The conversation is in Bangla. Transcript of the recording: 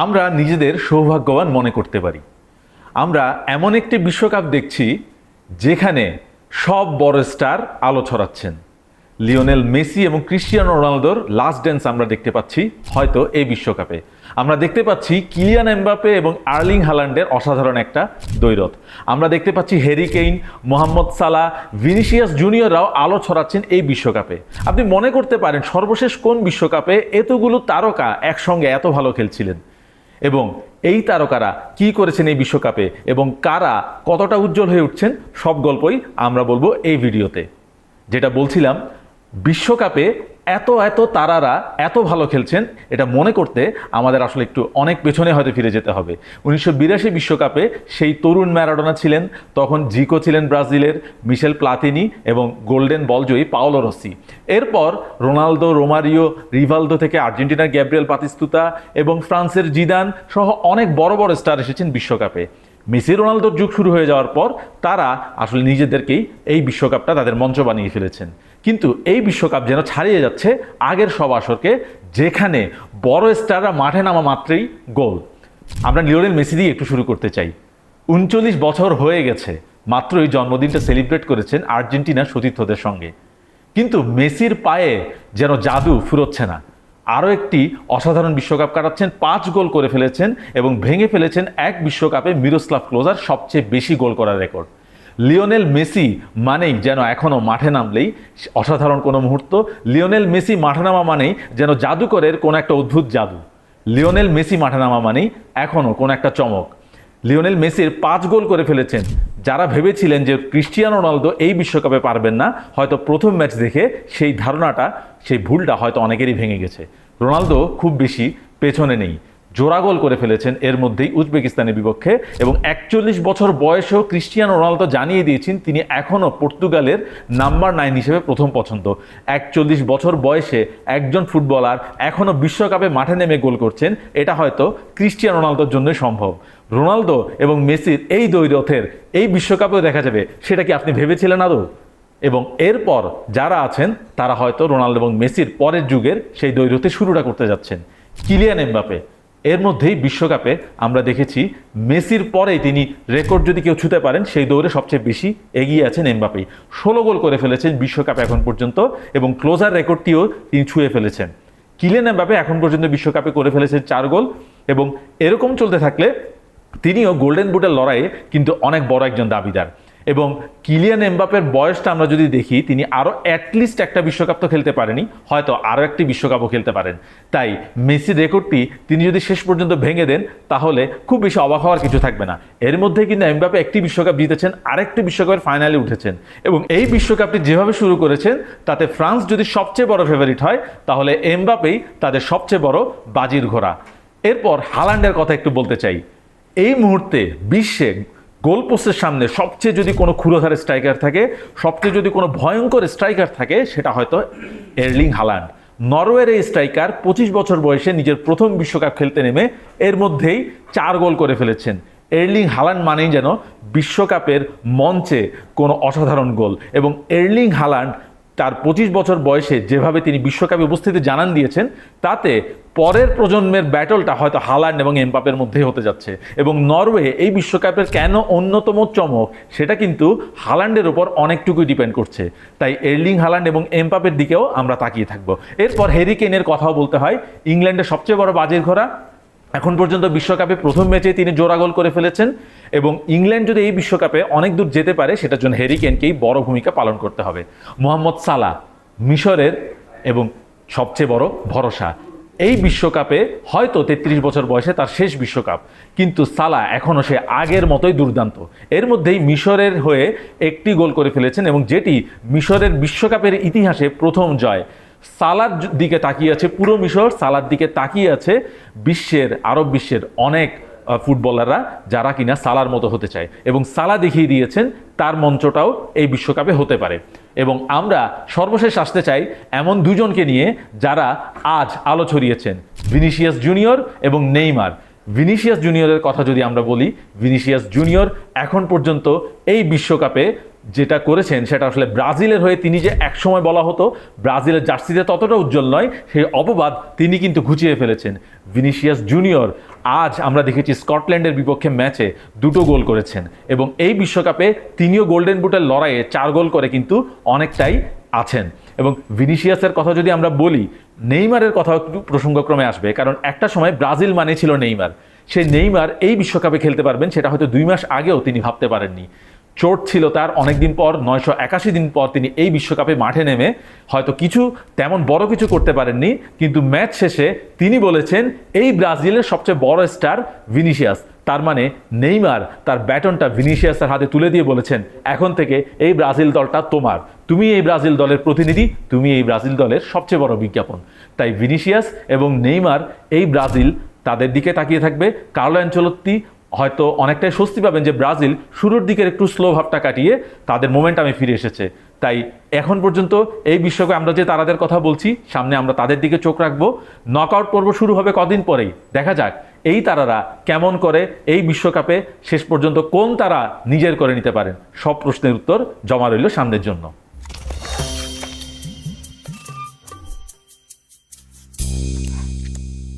আমরা নিজেদের সৌভাগ্যবান মনে করতে পারি। আমরা এমন একটি বিশ্বকাপ দেখছি যেখানে সব বড় স্টার আলো ছড়াচ্ছেন। লিওনেল মেসি এবং ক্রিস্টিয়ানো রোনালদোর লাস্ট ড্যান্স আমরা দেখতে পাচ্ছি হয়তো এই বিশ্বকাপে। আমরা দেখতে পাচ্ছি কিলিয়ান এমবাপে এবং আর্লিং হালান্ডের অসাধারণ একটা দ্বৈরথ। আমরা দেখতে পাচ্ছি হ্যারি কেইন, মোহাম্মদ সালাহ, ভিনিসিয়াস জুনিয়ররাও আলো ছড়াচ্ছেন এই বিশ্বকাপে। আপনি মনে করতে পারেন সর্বশেষ কোন বিশ্বকাপে এতগুলো তারকা একসঙ্গে এত ভালো খেলছিলেন, এবং এই তারকারা কি করেছেন এই বিশ্বকাপে এবং কারা কতটা উজ্জ্বল হয়ে উঠছেন, সব গল্পই আমরা বলবো এই ভিডিওতে। যেটা বলছিলাম, বিশ্বকাপে এত এত তারারা এত ভালো খেলছেন এটা মনে করতে আমাদের আসলে একটু অনেক পেছনে হয়তো ফিরে যেতে হবে। 1982 বিশ্বকাপে সেই তরুণ ম্যারাডোনা ছিলেন, তখন জিকো ছিলেন ব্রাজিলের, মিশেল প্লাতিনি এবং গোল্ডেন বল জয়ী পাওলো রসি। এরপর রোনালদো, রোমারিও, রিভালদো থেকে আর্জেন্টিনার গ্যাব্রিয়েল বাতিস্তুতা এবং ফ্রান্সের জিদান সহ অনেক বড় বড় স্টার এসেছেন বিশ্বকাপে। মেসি রোনালদোর যুগ শুরু হয়ে যাওয়ার পর তারা আসলে নিজেদেরকেই এই বিশ্বকাপটা তাদের মঞ্চ বানিয়ে ফেলেছেন। কিন্তু এই বিশ্বকাপ যেন ছাড়িয়ে যাচ্ছে আগের সব আসরকে, যেখানে বড় স্টাররা মাঠে নামা মাত্রই গোল। আমরা লিওনেল মেসি দিয়ে একটু শুরু করতে চাই। 39 বছর হয়ে গেছে, মাত্রই জন্মদিনটা সেলিব্রেট করেছেন আর্জেন্টিনার সতীর্থদের সঙ্গে, কিন্তু মেসির পায়ে যেন জাদু ফুরোচ্ছে না। আরও একটি অসাধারণ বিশ্বকাপ কাটাচ্ছেন, 5 গোল করে ফেলেছেন এবং ভেঙে ফেলেছেন এক বিশ্বকাপে মিরোস্লাভ ক্লোজার সবচেয়ে বেশি গোল করার রেকর্ড। লিওনেল মেসি মানেই যেন এখনও মাঠে নামলেই অসাধারণ কোনো মুহূর্ত। লিওনেল মেসি মাঠে নামা মানেই যেন জাদুকরের কোনো একটা অদ্ভুত জাদু। লিওনেল মেসি মাঠে নামা মানেই এখনও কোনো একটা চমক। লিওনেল মেসির 5 গোল করে ফেলেছেন। যারা ভেবেছিলেন যে ক্রিস্টিয়ানো রোনালদো এই বিশ্বকাপে পারবেন না, হয়তো প্রথম ম্যাচ দেখে সেই ধারণাটা, সেই ভুলটা হয়তো অনেকেরই ভেঙে গেছে। রোনালদো খুব বেশি পেছনে নেই, জোড়া গোল করে ফেলেছেন এর মধ্যেই উজবেকিস্তানের বিপক্ষে, এবং 41 বছর বয়সেও ক্রিস্টিয়ানো রোনালদো জানিয়ে দিয়েছেন তিনি এখনও পর্তুগালের নাম্বার 9 হিসেবে প্রথম পছন্দ। 41 বছর বয়সে একজন ফুটবলার এখনও বিশ্বকাপে মাঠে নেমে গোল করছেন, এটা হয়তো ক্রিস্টিয়ানো রোনালদোর জন্যই সম্ভব। রোনালদো এবং মেসির এই দ্বৈরথের এই বিশ্বকাপেও দেখা যাবে, সেটা কি আপনি ভেবেছিলেন আদৌ? এবং এরপর যারা আছেন তারা হয়তো রোনালদো এবং মেসির পরের যুগের সেই দ্বৈরথে শুরুটা করতে যাচ্ছেন। কিলিয়ান এমবাপে এর মধ্যেই বিশ্বকাপে আমরা দেখেছি মেসির পরেই তিনি রেকর্ড যদি কেউ ছুঁতে পারেন সেই দৌড়ে সবচেয়ে বেশি এগিয়ে আছেন এমবাপেই। 16 গোল করে ফেলেছেন বিশ্বকাপে এখন পর্যন্ত, এবং ক্লোজার রেকর্ডটিও তিনি ছুঁয়ে ফেলেছেন। কিলিয়ান এমবাপে এখন পর্যন্ত বিশ্বকাপে করে ফেলেছেন 4 গোল, এবং এরকম চলতে থাকলে তিনিও গোল্ডেন বুটের লড়াইয়ে কিন্তু অনেক বড় একজন দাবিদার। এবং কিলিয়ান এমবাপের বয়সটা আমরা যদি দেখি, তিনি আরও অ্যাটলিস্ট একটা বিশ্বকাপ তো খেলতে পারেনি, হয়তো আরও একটি বিশ্বকাপও খেলতে পারেন। তাই মেসির রেকর্ডটি তিনি যদি শেষ পর্যন্ত ভেঙে দেন তাহলে খুব বেশি অবাক হওয়ার কিছু থাকবে না। এর মধ্যে কিন্তু এমবাপে একটি বিশ্বকাপ জিতেছেন, আরেকটি বিশ্বকাপের ফাইনালে উঠেছেন, এবং এই বিশ্বকাপটি যেভাবে শুরু করেছেন তাতে ফ্রান্স যদি সবচেয়ে বড় ফেভারিট হয় তাহলে এমবাপেই তাদের সবচেয়ে বড় বাজির ঘোড়া। এরপর হালান্ডের কথা একটু বলতে চাই। এই মুহূর্তে বিশ্বে গোল পোস্টের সামনে সবচেয়ে যদি কোনো ক্ষুরোধার স্ট্রাইকার থাকে, সবচেয়ে যদি কোনো ভয়ঙ্কর স্ট্রাইকার থাকে, সেটা হয়তো এর্লিং হালান্ড। নরওয়ের এই স্ট্রাইকার 25 বছর বয়সে নিজের প্রথম বিশ্বকাপ খেলতে নেমে এর মধ্যেই 4 গোল করে ফেলেছেন। এর্লিং হালান্ড মানেই যেন বিশ্বকাপের মঞ্চে কোনো অসাধারণ গোল, এবং এর্লিং হালান্ড তার 25 বছর বয়সে যেভাবে তিনি বিশ্বকাপে উপস্থিতি জানান দিয়েছেন, তাতে পরের প্রজন্মের ব্যাটলটা হয়তো হালান্ড এবং এমবাপের মধ্যেই হতে যাচ্ছে। এবং নরওয়ে এই বিশ্বকাপের কেন অন্যতম চমক, সেটা কিন্তু হালান্ডের উপর অনেকটুকুই ডিপেন্ড করছে। তাই এর্লিং হালান্ড এবং এমবাপের দিকেও আমরা তাকিয়ে থাকবো। এরপর হ্যারি কেইনের কথাও বলতে হয়, ইংল্যান্ডের সবচেয়ে বড় বাজির ঘোড়া। এখন পর্যন্ত বিশ্বকাপে প্রথম ম্যাচে তিনি জোড়া গোল করে ফেলেছেন, এবং ইংল্যান্ড যদি এই বিশ্বকাপে অনেক দূর যেতে পারে সেটার জন্য হ্যারি কেইনকেই বড় ভূমিকা পালন করতে হবে। মোহাম্মদ সালাহ মিশরের এবং সবচেয়ে বড় ভরসা। এই বিশ্বকাপে হয়তো 33 বছর বয়সে তার শেষ বিশ্বকাপ, কিন্তু সালাহ এখনও সে আগের মতোই দুর্দান্ত। এর মধ্যেই মিশরের হয়ে একটি গোল করে ফেলেছেন, এবং যেটি মিশরের বিশ্বকাপের ইতিহাসে প্রথম জয়। সালার দিকে তাকিয়ে আছে পুরো মিশর, সালার দিকে তাকিয়ে আছে আরব বিশ্বের অনেক ফুটবলাররা যারা কিনা সালার মতো হতে চায়, এবং সালাহ দেখিয়ে দিয়েছেন তার মঞ্চটাও এই বিশ্বকাপে হতে পারে। এবং আমরা সর্বশেষ আসতে চাই এমন দুজনকে নিয়ে যারা আজ আলো ছড়িয়েছেন, ভিনিসিয়াস জুনিয়র এবং নেইমার। ভিনিসিয়াস জুনিয়রের কথা যদি আমরা বলি, ভিনিসিয়াস জুনিয়র এখন পর্যন্ত এই বিশ্বকাপে যেটা করেছেন সেটা আসলে ব্রাজিলের হয়ে তিনি যে একসময় বলা হতো ব্রাজিলের জার্সিতে ততটা উজ্জ্বল নয়, সেই অপবাদ তিনি কিন্তু ঘুচিয়ে ফেলেছেন। ভিনিসিয়াস জুনিয়র আজ আমরা দেখেছি স্কটল্যান্ডের বিপক্ষে ম্যাচে 2টো গোল করেছেন এবং এই বিশ্বকাপে তিনিও গোল্ডেন বুটের লড়াইয়ে 4 গোল করে কিন্তু অনেকটাই আছেন। এবং ভিনিসিয়াসের কথা যদি আমরা বলি, নেইমারের কথাও একটু প্রসঙ্গক্রমে আসবে, কারণ একটা সময় ব্রাজিল মানে ছিল নেইমার। সেই নেইমার এই বিশ্বকাপে খেলতে পারবেন সেটা হয়তো 2 মাস আগেও তিনি ভাবতে পারেননি। চোট ছিল তার অনেক দিন পর, 981 দিন পর তিনি এই বিশ্বকাপে মাঠে নেমে হয়তো তেমন বড় কিছু করতে পারেননি, কিন্তু ম্যাচ শেষে তিনি বলেছেন এই ব্রাজিলের সবচেয়ে বড় স্টার ভিনিসিয়াস। তার মানে নেইমার তার ব্যাটনটা ভিনিসিয়াসের হাতে তুলে দিয়ে বলেছেন, এখন থেকে এই ব্রাজিল দলটা তোমার, তুমি এই ব্রাজিল দলের প্রতিনিধি, তুমি এই ব্রাজিল দলের সবচেয়ে বড় বিজ্ঞাপন। তাই ভিনিসিয়াস এবং নেইমার, এই ব্রাজিল তাদের দিকে তাকিয়ে থাকবে। কার্লো অ্যানচেলত্তি হয়তো অনেকটাই স্বস্তি পাবেন যে ব্রাজিল শুরুর দিকের একটু স্লো ভাবটা কাটিয়ে তাদের মোমেন্টামে ফিরে এসেছে। তাই এখন পর্যন্ত এই বিশ্বকাপে আমরা যে তারাদের কথা বলছি, সামনে আমরা তাদের দিকে চোখ রাখবো। নকআউট পর্ব শুরু হবে কদিন পরেই, দেখা যাক এই তারারা কেমন করে এই বিশ্বকাপে শেষ পর্যন্ত কোন তারা নিজের করে নিতে পারেন। সব প্রশ্নের উত্তর জমা রইল সামনের জন্য।